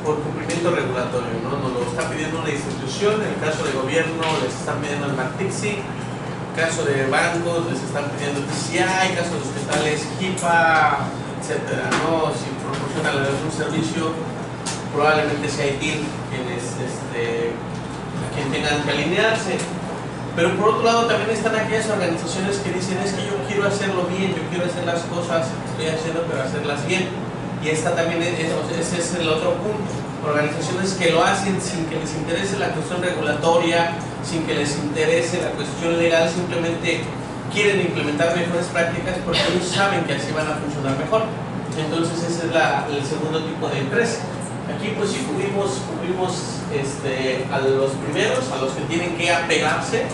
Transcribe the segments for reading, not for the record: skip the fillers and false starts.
por cumplimiento regulatorio, ¿no? Nos lo está pidiendo una institución, en el caso de gobierno les están pidiendo el MACTICSI, en el caso de bancos les están pidiendo el PCI, en el caso de hospitales HIPAA, etcétera, ¿no? Si proporcionan algún servicio, probablemente sea ITIL a quien tengan que alinearse. Pero por otro lado también están aquellas organizaciones que dicen es que yo quiero hacerlo bien, yo quiero hacer las cosas que estoy haciendo pero hacerlas bien. Y esta también ese es el otro punto. Organizaciones que lo hacen sin que les interese la cuestión regulatoria, sin que les interese la cuestión legal, simplemente quieren implementar mejores prácticas porque ellos saben que así van a funcionar mejor. Entonces ese es el segundo tipo de empresa. Aquí pues sí cubrimos a los primeros, a los que tienen que apegarse,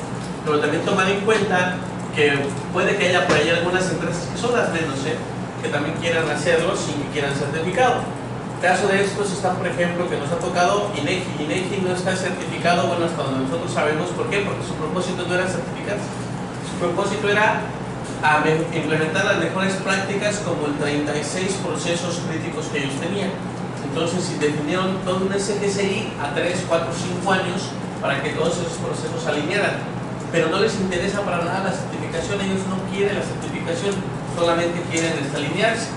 pero también tomar en cuenta que puede que haya por ahí algunas empresas que son las menos, que también quieran hacerlo sin que quieran certificado. Caso de estos está, por ejemplo, que nos ha tocado INEGI. INEGI no está certificado, bueno, hasta donde nosotros sabemos. ¿Por qué? Porque su propósito no era certificarse. Su propósito era implementar las mejores prácticas como el 36 procesos críticos que ellos tenían. Entonces definieron todo un SGCI a 3, 4, 5 años para que todos esos procesos se alinearan. Pero no les interesa para nada la certificación, ellos no quieren la certificación, solamente quieren alinearse.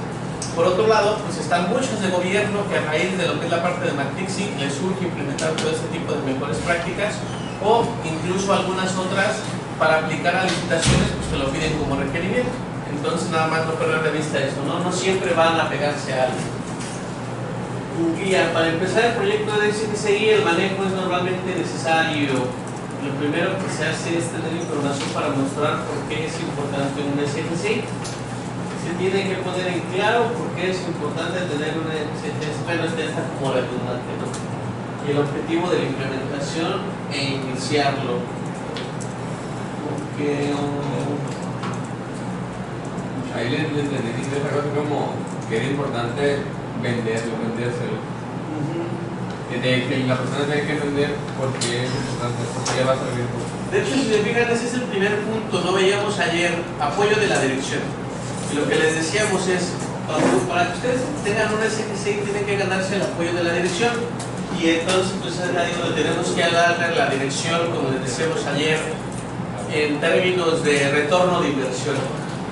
Por otro lado, pues están muchos de gobierno que a raíz de lo que es la parte de MACTICSI les surge implementar todo este tipo de mejores prácticas, o incluso algunas otras para aplicar a licitaciones pues te lo piden como requerimiento. Entonces nada más no perder de vista eso, no siempre van a pegarse a algo. Guía, para empezar el proyecto de SGCI el manejo es normalmente necesario. Lo primero que se hace es tener información para mostrar por qué es importante un SGCI. Se tiene que poner en claro por qué es importante tener un SGCI. Bueno, este está como redundante, ¿no? Y el objetivo de la implementación e iniciarlo. Porque ahí les entendí esa cosa como que era importante vendérselo. Que la persona tiene que entender por qué es importante, por qué le va a servir. De hecho, si se fijan, ese es el primer punto. No veíamos ayer apoyo de la dirección. Y lo que les decíamos es, para que ustedes tengan un SGCI tienen que ganarse el apoyo de la dirección. Y entonces, pues es ahí donde tenemos que hablar de la dirección, como les decíamos ayer, en términos de retorno de inversión,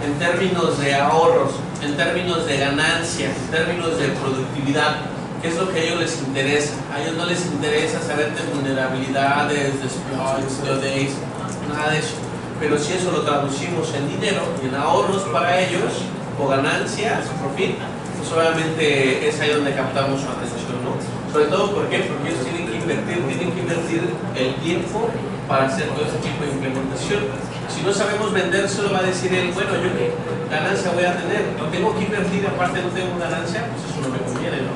en términos de ahorros, en términos de ganancias, en términos de productividad. ¿Qué es lo que a ellos les interesa? A ellos no les interesa saber de vulnerabilidades, de exploits, de ODAs, nada de eso. Pero si eso lo traducimos en dinero y en ahorros para ellos, o ganancias, profit, pues obviamente es ahí donde captamos su atención, ¿no? Sobre todo, ¿por qué? Porque ellos tienen que invertir el tiempo para hacer todo ese tipo de implementación. Si no sabemos vendérselo, va a decir él, bueno, yo qué ganancia voy a tener, no tengo que invertir, aparte no tengo ganancia, pues eso no me conviene, ¿no?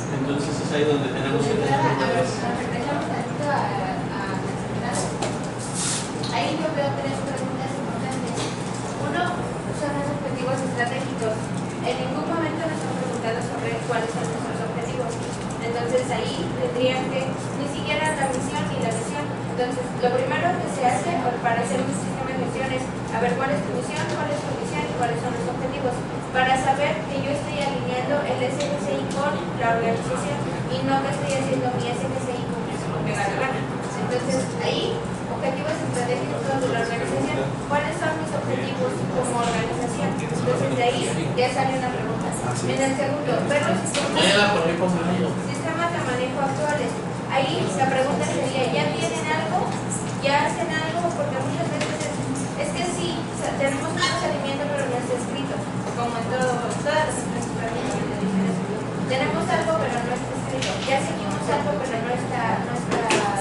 Entonces es ahí donde tenemos que tener ahí yo veo tres preguntas importantes. Uno, son los objetivos estratégicos. En ningún momento nos han preguntado sobre cuáles son nuestros objetivos. Entonces ahí tendrían que, ni siquiera la misión ni la visión. Entonces lo primero que se hace para hacer un sistema de misiones, a ver cuál es tu misión, cuál es tu visión y cuáles son los objetivos. Para saber que yo estoy alineando el SGCI con la organización y no que estoy haciendo mi SGCI como me da la gana. Entonces ahí, objetivos estratégicos de la organización, ¿cuáles son mis objetivos como organización? Entonces de ahí ya sale una pregunta. En el segundo, ver los sistemas de manejo actuales. Ahí la pregunta sería, ¿ya tienen algo? ¿Ya hacen algo? Porque muchas veces es que sí, o sea, tenemos un procedimiento pero no está escrito, como en todas las empresas prácticamente. Tenemos algo pero no está escrito. Ya seguimos algo pero no está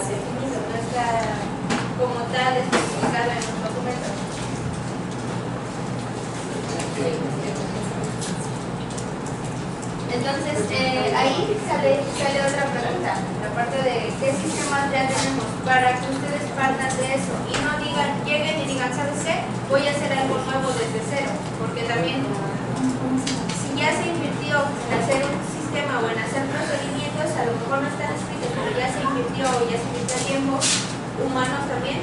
definido, no está como tal especificado en los documentos. Entonces, ahí sale otra pregunta, la parte de qué sistemas ya tenemos para que ustedes partan de eso y no digan, lleguen y digan, ¿sabes qué? Voy a hacer algo nuevo desde cero, porque también si ya se invirtió en hacer un sistema o en hacer procedimientos, a lo mejor no están escritos, pero ya se invirtió o ya se invirtió tiempo, humanos también,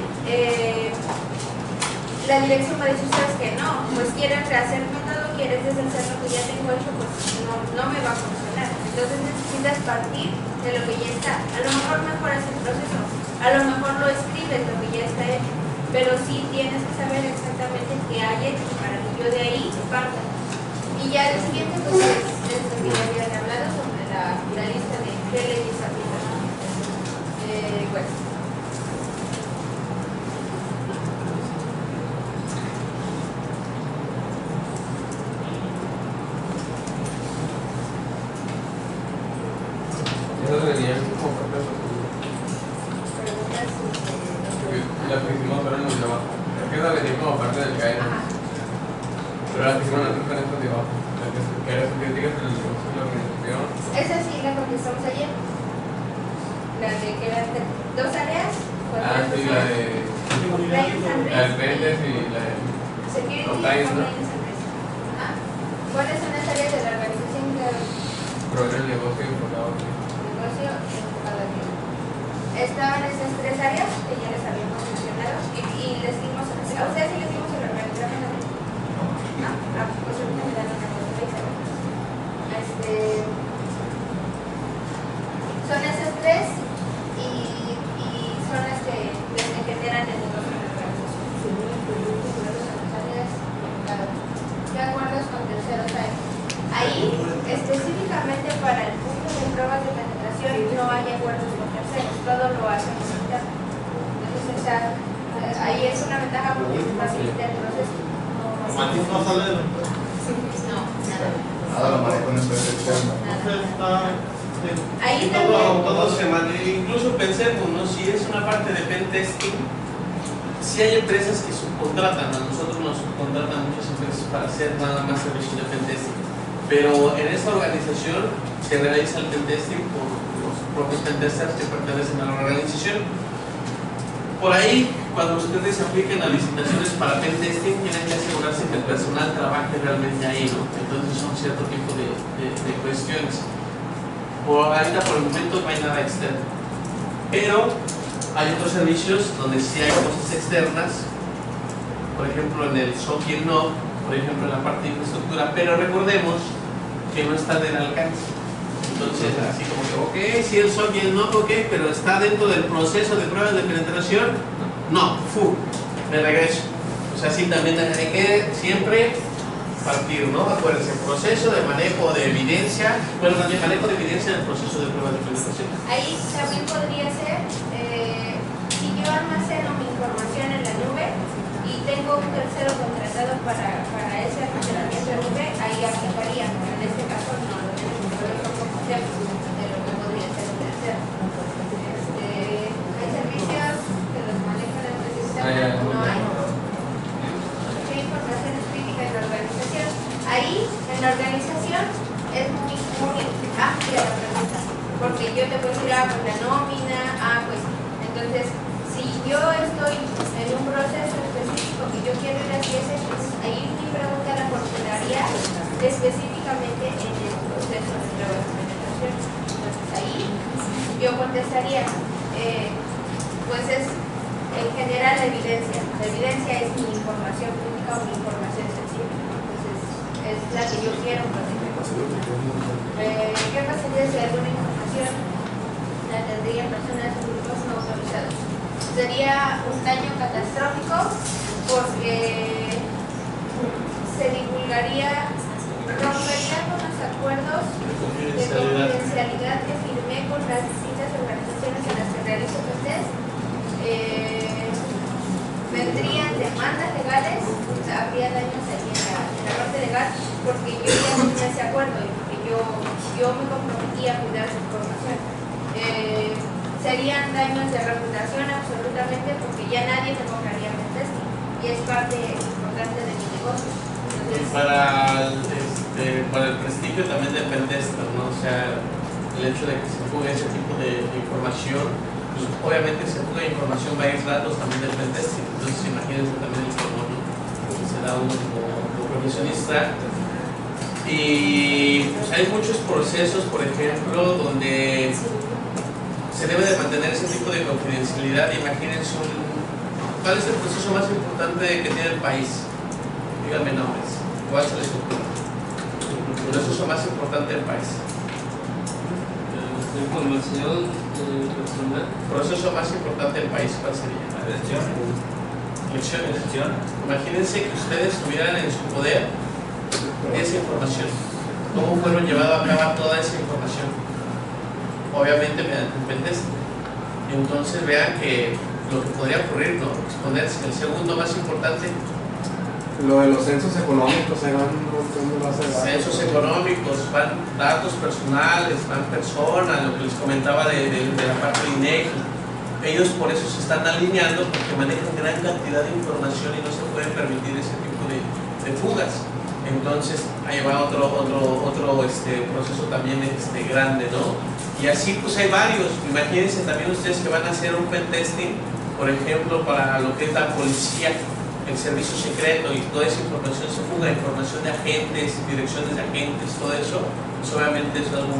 la dirección me dice ustedes que no, pues quieren rehacer todo, quieres deshacer lo que ya tengo hecho, pues no me va a funcionar. Entonces necesitas partir de lo que ya está. A lo mejor mejoras el proceso, a lo mejor lo escribes lo que ya está hecho, pero sí tienes que saber exactamente qué hay hecho para que yo de ahí parta. Y ya el siguiente pues es lo que ya habían hablado sobre la lista de qué leyes aplican. Bueno. Eso venía como parte de los Preguntas. la que hicimos ahora en el trabajo. Es que esa venía como parte del CAE. Ajá. Pero la que hicimos nosotros con esto debajo. La que era su crítica en el negocio de la organización. Esa sí la contestamos ayer. La de que eran 2 áreas. Ah, sí, la de. La del Pendes y la de. Security Compliance, ¿no? Compliance and Risk. Ajá. ¿Cuáles son las áreas de la organización de Proveer el negocio enfocado aquí. negocio enfocado aquí? Estaban esas 3 áreas que ya les habíamos mencionado y les dimos, a ustedes sí les dimos el organigrama también. ¿No? Ah, pues ahorita me dan una cosa. Son esas 3 y son las que generan el negocio en la organización. ¿Qué acuerdos con terceros hay? Ahí, específicamente para el punto de pruebas de penetración, no hay acuerdos con terceros, todo lo hacemos interno. Entonces, ahí es una ventaja porque facilita el proceso. Matis no sale de la empresa. No, nada. Nada lo manejo en empresa externa. Entonces está. Ahí también. Todo se maneja. Incluso pensemos, ¿no? Si es una parte de pen testing, si hay empresas que subcontratan, a nosotros nos subcontratan muchas empresas para hacer nada más servicio de pen testing. Pero en esta organización se realiza el pen testing por los propios pen testers que pertenecen a la organización. Por ahí, cuando ustedes apliquen a licitaciones para pen testing, tienen que asegurarse que el personal trabaje realmente ahí, ¿no? Entonces son cierto tipo de cuestiones. Ahorita por el momento no hay nada externo. Pero hay otros servicios donde sí hay cosas externas, por ejemplo en el SOC y el NOC, por ejemplo en la parte de infraestructura, pero recordemos que no está del alcance. Entonces, así como que, ok, sí el SOC y el NOC, ok, pero está dentro del proceso de pruebas de penetración, no, me regreso. O sea, sí también hay que siempre partir, ¿no? Acuérdense, proceso de manejo de evidencia, bueno, de manejo de evidencia del proceso de pruebas de penetración. Ahí también podría ser, si yo almaceno mi información en la nube y tengo un tercero contratado para ese almacenamiento de nube, ahí aplicaría, pero en este caso no lo tenemos, pero es un poco ejemplo de lo que podría ser un tercero. Hay servicios que los manejan en el sistema, no hay. ¿Qué información es crítica en la organización? Ahí, en la organización, es muy amplia la pregunta, porque yo te puedo decir, pues la nómina, pues, entonces, si yo estoy en un proceso específico que yo quiero ir hacia ese, pues ahí mi pregunta la formularía específicamente en el proceso de prueba de penetración. Entonces, ahí yo contestaría, pues es en general la evidencia. La evidencia es mi información pública o mi información sensible. Entonces, es la que yo quiero proteger. ¿Qué pasaría si alguna información la tendrían personas o grupos no autorizados? Sería un daño catastrófico porque se divulgaría, rompería con los acuerdos de confidencialidad que firmé con las distintas organizaciones en las que realizo los test. Vendrían demandas legales, habría daños ahí en la parte legal, porque yo ya tenía ese acuerdo y porque yo me comprometí a cuidar su información. Serían daños de reputación absolutamente, porque ya nadie me compraría el testing y es parte importante de mi negocio. Entonces, para el prestigio también del pen tester, ¿no? O sea, el hecho de que se fugue ese tipo de información, pues obviamente se fuga información, varios datos también del pen testing. Entonces imagínense también el problema que se da uno como profesionista. Y pues, hay muchos procesos, por ejemplo, donde se debe de mantener ese tipo de confidencialidad. Imagínense ¿cuál es el proceso más importante que tiene el país? Díganme nombres. ¿Cuál se les ocurre? El proceso más importante del país. Información personal. Proceso más importante del país, ¿cuál sería? Elecciones. Imagínense que ustedes tuvieran en su poder esa información. ¿Cómo fueron llevados a cabo toda esa información? Obviamente mediante un pentest. Entonces vean que lo que podría ocurrir, ¿no? Exponerse. El segundo más importante, Lo de los censos económicos, se van un montón de bases de datos. censos económicos, van datos personales, van personas, lo que les comentaba de la parte de INEGI. Ellos por eso se están alineando porque manejan gran cantidad de información y no se pueden permitir ese tipo de fugas. Entonces ahí va otro proceso también grande, ¿no? Y así pues hay varios. Imagínense también ustedes que van a hacer un pentesting, por ejemplo, para lo que es la policía, el servicio secreto, y toda esa información se fuga, información de agentes, direcciones de agentes, todo eso, pues obviamente es algo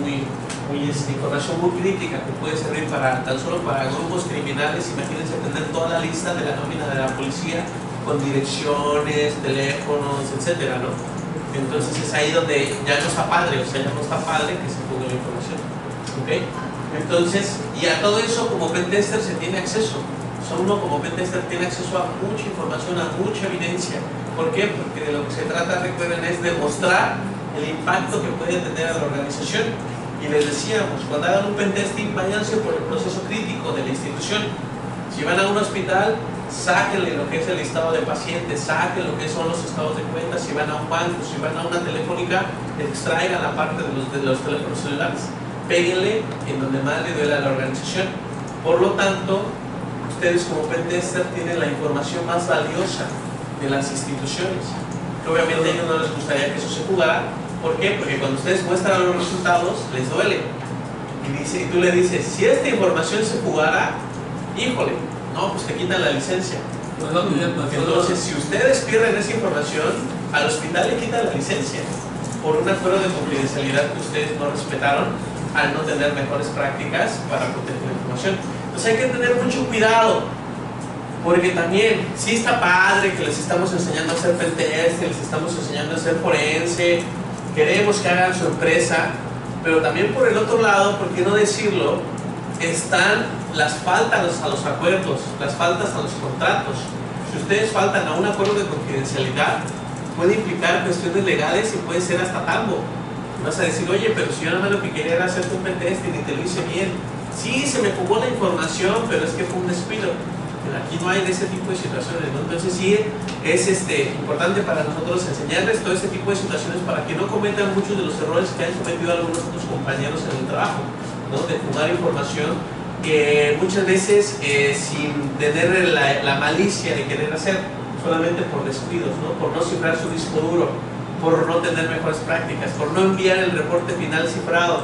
información muy crítica que puede servir tan solo para grupos criminales. Imagínense tener toda la lista de la nómina de la policía con direcciones, teléfonos, etcétera, ¿no? Entonces es ahí donde ya no está padre, o sea, ya no está padre que se ponga la información, ¿ok? Entonces, y a todo eso como pentester se tiene acceso. Uno como pentester tiene acceso a mucha información, a mucha evidencia. ¿Por qué? Porque de lo que se trata, recuerden, es demostrar el impacto que puede tener a la organización. Y les decíamos, cuando hagan un pentesting, váyanse por el proceso crítico de la institución. Si van a un hospital, sáquenle lo que es el listado de pacientes, saquen lo que son los estados de cuenta. Si van a un banco, si van a una telefónica, extraigan la parte de los teléfonos celulares, péguenle en donde más le duele a la organización. Por lo tanto, ustedes como pentester tienen la información más valiosa de las instituciones. Obviamente a ellos no les gustaría que eso se jugara. ¿Por qué? Porque cuando ustedes muestran los resultados, les duele. Y tú le dices, si esta información se jugara, híjole, no, pues te quitan la licencia. Entonces, si ustedes pierden esa información, al hospital le quitan la licencia por un acuerdo de confidencialidad que ustedes no respetaron al no tener mejores prácticas para proteger la información. Entonces hay que tener mucho cuidado, porque también sí está padre que les estamos enseñando a hacer pentest, les estamos enseñando a hacer forense, queremos que hagan su empresa, pero también por el otro lado, ¿por qué no decirlo? Están las faltas a los acuerdos, las faltas a los contratos. Si ustedes faltan a un acuerdo de confidencialidad, puede implicar cuestiones legales y puede ser hasta tambo. Vas a decir, oye, pero si yo nada más lo que quería era hacerte un pentest y te lo hice bien. Sí, se me jugó la información, pero es que fue un descuido. Pero aquí no hay de ese tipo de situaciones, ¿no? Entonces sí es importante para nosotros enseñarles todo ese tipo de situaciones para que no cometan muchos de los errores que han cometido algunos otros compañeros en el trabajo, ¿no? De jugar información que muchas veces sin tener la malicia de querer hacer, solamente por descuidos, ¿no? Por no cifrar su disco duro, por no tener mejores prácticas, por no enviar el reporte final cifrado.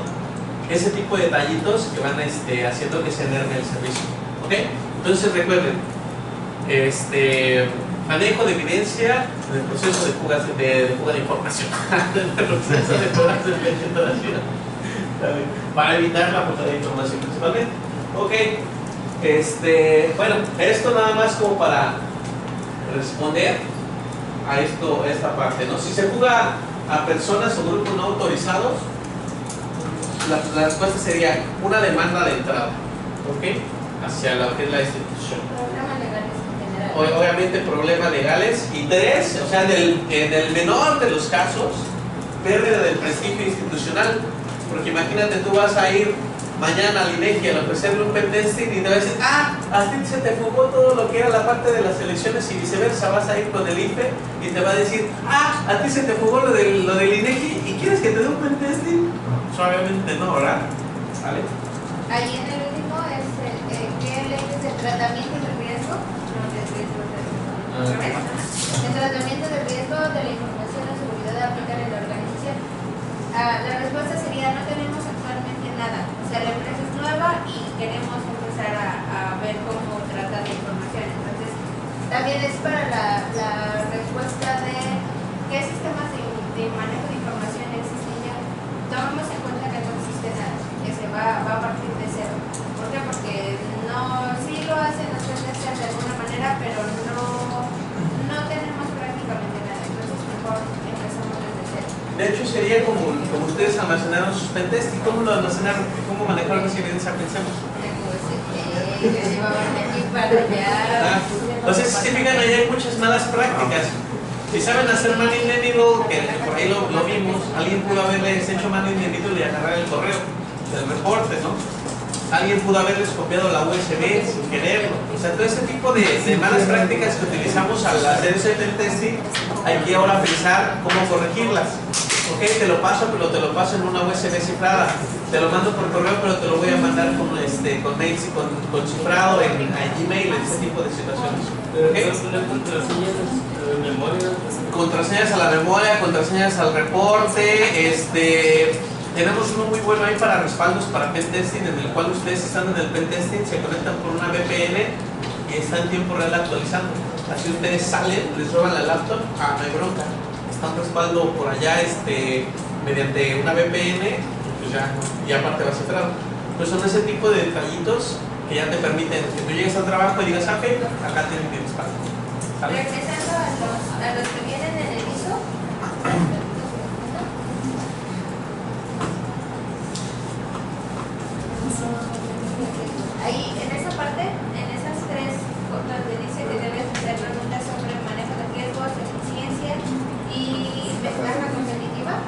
Ese tipo de detallitos que van haciendo que se enerve el servicio, ¿ok? Entonces recuerden, manejo de evidencia en el proceso de fuga de información, en el proceso de fugas de penetración, para evitar la fuga de información principalmente, ¿ok? Bueno, esto nada más como para responder a esta parte, ¿no? Si se fuga a personas o grupos no autorizados, la respuesta sería una demanda de entrada, ¿ok? Hacia lo que es la institución. Problemas legales en general. Obviamente problemas legales. Y tres, o sea, en el menor de los casos, pérdida del prestigio institucional. Porque imagínate, tú vas a ir mañana al INEGI a ofrecerle un pentesting y te va a decir, a ti se te fugó todo lo que era la parte de las elecciones y viceversa. Vas a ir con el IFE y te va a decir, a ti se te fugó lo del INEGI y quieres que te dé un pentesting. Obviamente no, ¿verdad? ¿Vale? Ahí en el último es ¿qué leyes de tratamiento del riesgo? No, del riesgo. El tratamiento del riesgo de la información o seguridad de aplicar en la organización. La respuesta sería, no tenemos actualmente nada. O sea, la empresa es nueva y queremos empezar a ver cómo tratar la información. Entonces, también es para la respuesta de qué sistemas de manejo de información existen ya. Tomamos en cuenta que no existe nada, que se va a partir de cero. ¿Por qué? Porque sí lo hacen los testers de alguna manera, pero no tenemos prácticamente nada. Entonces mejor empezamos desde cero. De hecho sería como ustedes almacenaron sus pentest. ¿Y cómo lo almacenaron? ¿Cómo manejaron esa evidencia? Pensemos. Entonces, si se fijan, ahí hay muchas malas prácticas. Si saben hacer man in the middle, que por ahí lo vimos, alguien pudo haberles hecho man in the middle y agarrar el correo del reporte, ¿no? Alguien pudo haberles copiado la USB sin quererlo. O sea, todo este tipo de malas prácticas que utilizamos al hacer ese pentesting, hay que ahora pensar cómo corregirlas. Ok, te lo paso, pero te lo paso en una USB cifrada. Te lo mando por correo, pero te lo voy a mandar con mails y con cifrado en Gmail, ese tipo de situaciones. ¿Okay? Contraseñas a la memoria, contraseñas al reporte. Tenemos uno muy bueno ahí para respaldos para pentesting, en el cual ustedes están en el pentesting, se conectan por una VPN y están en tiempo real actualizando. Así ustedes salen, les roban la laptop, no hay bronca. Está un respaldo por allá mediante una VPN, pues ya aparte va cifrado. Pues son ese tipo de detallitos que ya te permiten que tú llegues al trabajo y digas, ok, acá tienen mi respaldo. ¿Sale? Regresando a los que vienen en el ISO. Ahí, en esa parte, en esas tres donde dice que debes hacer preguntas sobre manejo de riesgos, eficiencia y ventaja competitiva,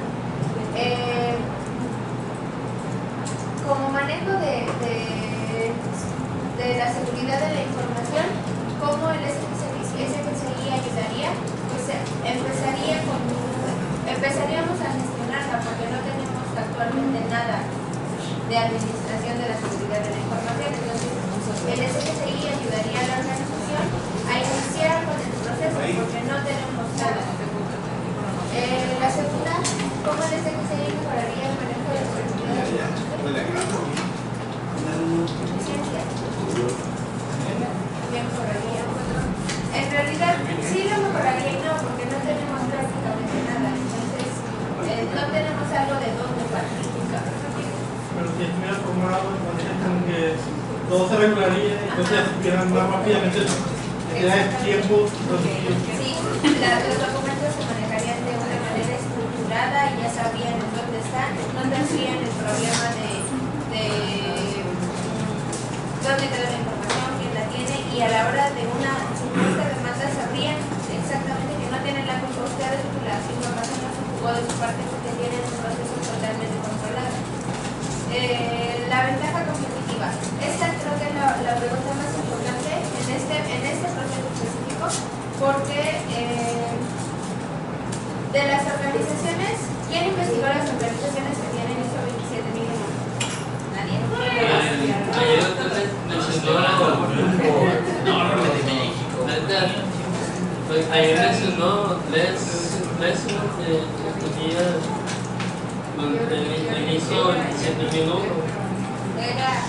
como manejo de la seguridad de la información, ¿cómo el SGCI ayudaría? Pues empezaríamos a gestionarla porque no tenemos actualmente nada de administración de la seguridad de la información. Entonces, el SGCI ayudaría a la organización a iniciar con el proceso porque no tenemos nada. La segunda, ¿cómo el SGCI mejoraría el manejo de la seguridad de la eficiencia? Mejoraría. En realidad, sí lo mejoraría y no, porque no tenemos prácticamente nada. Entonces, no tenemos algo de dónde partir. Pero si estuviera formado, entonces como que todo se regularía, entonces supieran más rápidamente ya es tiempo reducido. Sí, los documentos se manejarían de una manera estructurada y ya sabían en dónde están, no tendrían el problema de dónde queda la información, quién la tiene, y a la hora de una supuesta demanda sabrían exactamente que no tienen la culpa ustedes, que la información no se jugó de su parte porque tienen un proceso totalmente controlado. La ventaja competitiva. Esta creo que es la pregunta más importante en este proceso específico, porque de las organizaciones, ¿quién investigó las organizaciones que tienen ISO 27001? ¿Nadie? Ayer mencionó tres el ISO 27001.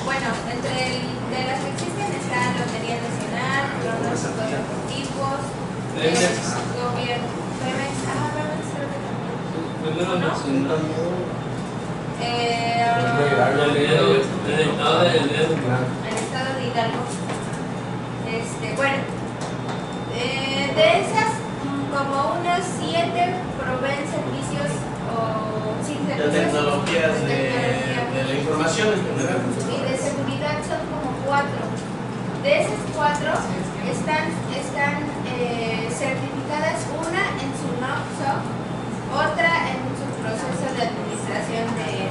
Bueno, de las que existen están Lotería Nacional, pronósticos deportivos, gobierno, Pemex, creo que también. Primero mencionó el estado de Hidalgo. Bueno, de esas, como unos 7 proveen servicios de tecnologías de la información en general. Y de seguridad son como 4. De esas 4 están certificadas, una en su NOC, otra en su proceso de administración de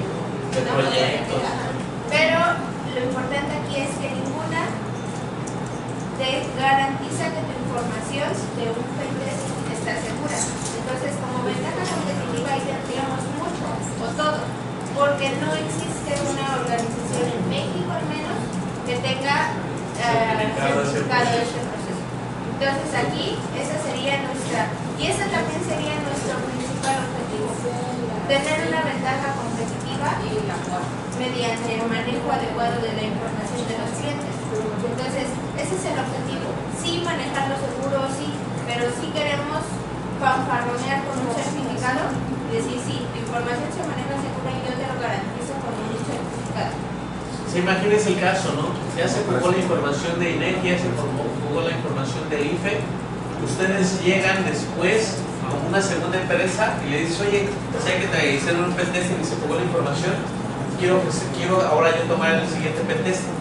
proyectos. Pero lo importante aquí es que ninguna te garantiza que tu información de un pentest está segura. Entonces, como ventaja competitiva ahí tendríamos mucho o todo, porque no existe una organización en México al menos que tenga certificado este proceso. Entonces aquí esa sería nuestra, y ese también sería nuestro principal objetivo, tener una ventaja competitiva mediante el manejo adecuado de la información de los clientes. Entonces ese es el objetivo, sí manejarlo seguro, sí, pero sí queremos fanfarronear con un certificado y decir, sí, tu información se maneja segura y yo te lo garantizo con un certificado. Se imagínense el caso, ¿no? Ya se jugó la información de INEGI, ya se jugó la información del IFE. Ustedes llegan después como una segunda empresa y le dices, oye, sé que te hicieron un pentesting y se pagó la información, quiero ahora yo tomar el siguiente pentesting.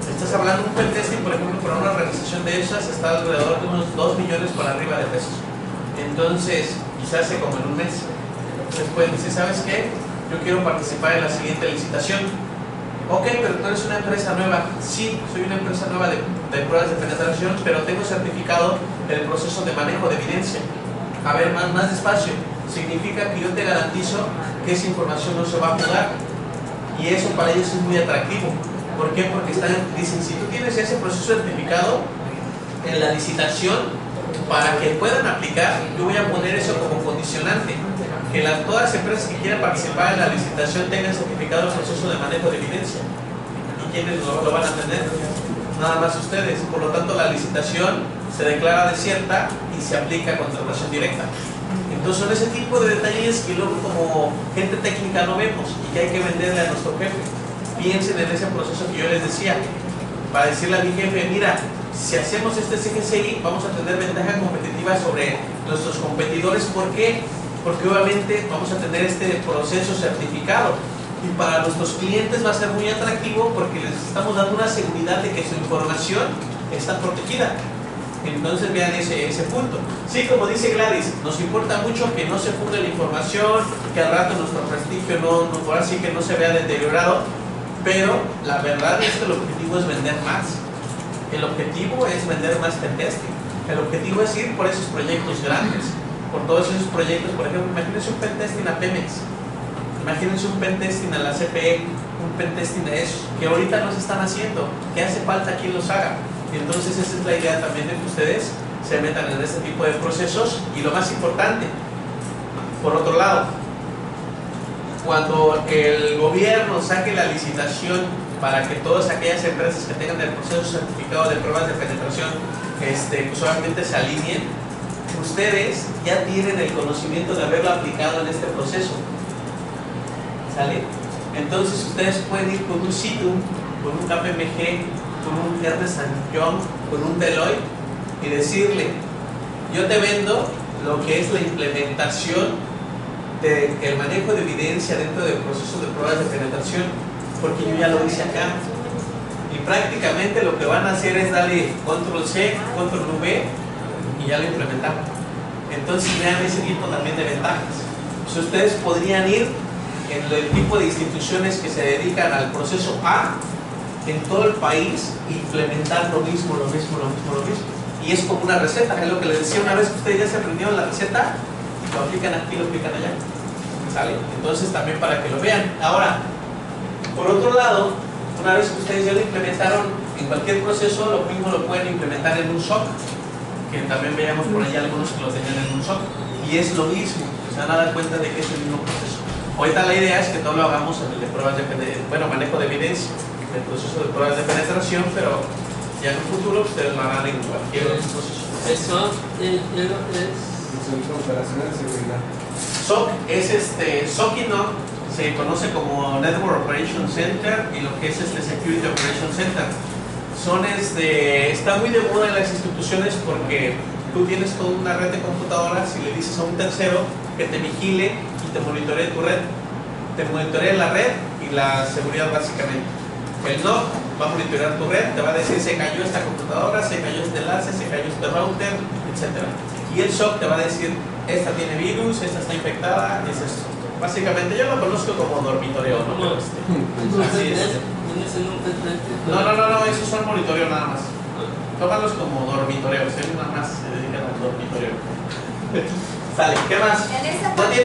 Estás hablando de un pentesting, por ejemplo, para una organización de esas está alrededor de unos 2 millones para arriba de pesos. Entonces, quizás hace como en un mes. Entonces pueden decir, ¿sabes qué? Yo quiero participar en la siguiente licitación. Ok, pero tú eres una empresa nueva. Sí, soy una empresa nueva de pruebas de penetración, pero tengo certificado el proceso de manejo de evidencia. A ver, más despacio. Significa que yo te garantizo que esa información no se va a jugar. Y eso para ellos es muy atractivo. ¿Por qué? Porque dicen, si tú tienes ese proceso certificado en la licitación, para que puedan aplicar, yo voy a poner eso como condicionante. Que todas las empresas que quieran participar en la licitación tengan certificado el proceso de manejo de evidencia. ¿Y quiénes lo van a tener? Nada más ustedes. Por lo tanto, la licitación se declara desierta y se aplica a contratación directa. Entonces son ese tipo de detalles que luego como gente técnica no vemos y que hay que venderle a nuestro jefe. Piensen en ese proceso que yo les decía, para decirle a mi jefe, mira, si hacemos este CGCI vamos a tener ventaja competitiva sobre nuestros competidores. ¿Por qué? Porque obviamente vamos a tener este proceso certificado y para nuestros clientes va a ser muy atractivo porque les estamos dando una seguridad de que su información está protegida. Entonces vean ese punto. Sí, como dice Gladys, nos importa mucho que no se funde la información, que al rato nuestro prestigio por así que no se vea deteriorado, pero la verdad es que el objetivo es vender más. El objetivo es vender más pentesting. El objetivo es ir por esos proyectos grandes, por todos esos proyectos. Por ejemplo, imagínense un pentesting a Pemex, imagínense un pentesting a la CPE, un pentesting a eso, que ahorita no se están haciendo, que hace falta quien los haga. Entonces esa es la idea también de que ustedes se metan en este tipo de procesos. Y lo más importante, por otro lado, cuando el gobierno saque la licitación para que todas aquellas empresas que tengan el proceso certificado de pruebas de penetración pues solamente se alineen, ustedes ya tienen el conocimiento de haberlo aplicado en este proceso. ¿Sale? Entonces ustedes pueden ir con un Citum, con un KPMG, con un Ernst & Young, con un Deloitte y decirle, yo te vendo lo que es la implementación del manejo de evidencia dentro del proceso de pruebas de penetración, porque yo ya lo hice acá. Y prácticamente lo que van a hacer es darle control C, control V y ya lo implementaron. Entonces vean ese tipo también de ventajas. Si ustedes podrían ir en el tipo de instituciones que se dedican al proceso A en todo el país, implementar lo mismo. Y es como una receta, es lo que les decía, una vez que ustedes ya se aprendieron la receta, lo aplican aquí, lo aplican allá. ¿Sale? Entonces también para que lo vean. Ahora, por otro lado, una vez que ustedes ya lo implementaron en cualquier proceso, lo mismo lo pueden implementar en un SOC, que también veamos por allá algunos que lo tenían en un SOC, y es lo mismo, se van a dar cuenta de que es el mismo proceso. Ahorita la idea es que todo lo hagamos en el de pruebas de manejo de evidencia, el proceso de pruebas de penetración, pero ya en un futuro ustedes lo harán en cualquier otro proceso. Eso es Centro de Operaciones de Seguridad. SOC es SOC y NOC se conoce como Network Operation Center y lo que es Security Operation Center. Está muy de moda en las instituciones porque tú tienes toda una red de computadoras y le dices a un tercero que te vigile y te monitoree tu red. Te monitorea la red y la seguridad básicamente. El NOC va a monitorear tu red, te va a decir se cayó esta computadora, se cayó este enlace, se cayó este router, etc. Y el SOC te va a decir, esta tiene virus, esta está infectada, es esto. Básicamente yo lo conozco como dormitoreo, ¿no? Pero así es. No, esos son monitoreo nada más. Tómalos como dormitoreos, ellos nada más se dedican al dormitorio. Sale, ¿qué más? En esta No tiene